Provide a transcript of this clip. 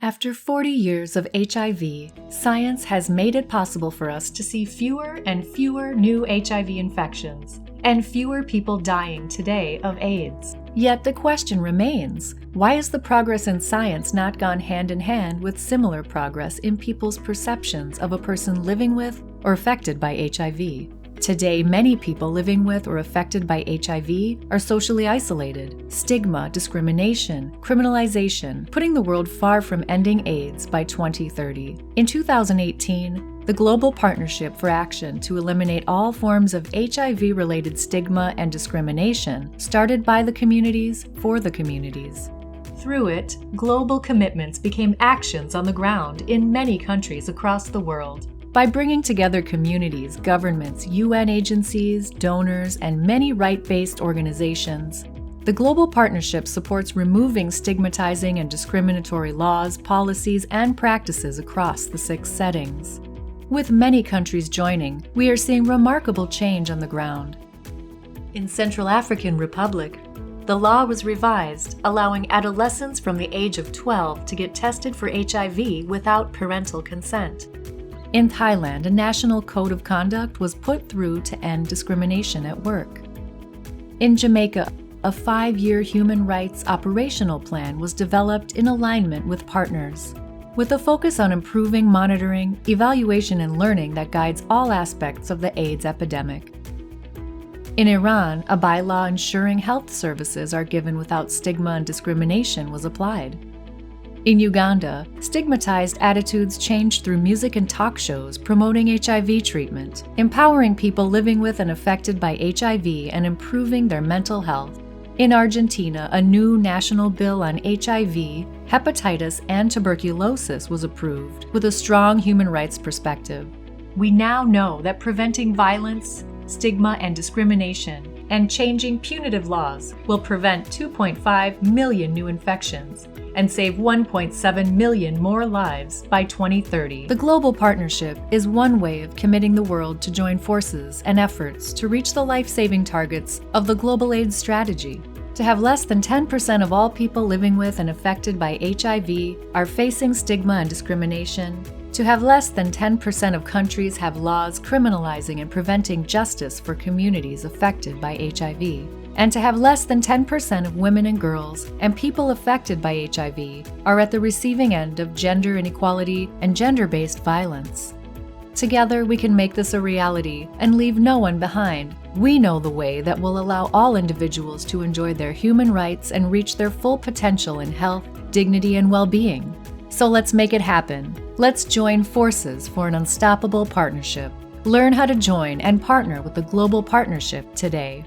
After 40 years of HIV, science has made it possible for us to see fewer and fewer new HIV infections, and fewer people dying today of AIDS. Yet the question remains, why has the progress in science not gone hand in hand with similar progress in people's perceptions of a person living with or affected by HIV? Today, many people living with or affected by HIV are socially isolated. Stigma, discrimination, criminalization, putting the world far from ending AIDS by 2030. In 2018, the Global Partnership for Action to Eliminate All Forms of HIV-related Stigma and Discrimination, started by the communities for the communities. Through it, global commitments became actions on the ground in many countries across the world. By bringing together communities, governments, UN agencies, donors, and many right-based organizations, the Global Partnership supports removing stigmatizing and discriminatory laws, policies, and practices across the 6 settings. With many countries joining, we are seeing remarkable change on the ground. In Central African Republic, the law was revised, allowing adolescents from the age of 12 to get tested for HIV without parental consent. In Thailand, a national code of conduct was put through to end discrimination at work. In Jamaica, a 5-year human rights operational plan was developed in alignment with partners, with a focus on improving monitoring, evaluation, and learning that guides all aspects of the AIDS epidemic. In Iran, a bylaw ensuring health services are given without stigma and discrimination was applied. In Uganda, stigmatized attitudes changed through music and talk shows promoting HIV treatment, empowering people living with and affected by HIV and improving their mental health. In Argentina, a new national bill on HIV, hepatitis, and tuberculosis was approved with a strong human rights perspective. We now know that preventing violence, stigma, and discrimination, and changing punitive laws will prevent 2.5 million new infections and save 1.7 million more lives by 2030. The Global Partnership is one way of committing the world to join forces and efforts to reach the life-saving targets of the Global AIDS Strategy. To have less than 10% of all people living with and affected by HIV are facing stigma and discrimination, to have less than 10% of countries have laws criminalizing and preventing justice for communities affected by HIV, and to have less than 10% of women and girls and people affected by HIV are at the receiving end of gender inequality and gender-based violence. Together, we can make this a reality and leave no one behind. We know the way that will allow all individuals to enjoy their human rights and reach their full potential in health, dignity, and well-being. So let's make it happen. Let's join forces for an unstoppable partnership. Learn how to join and partner with the Global Partnership today.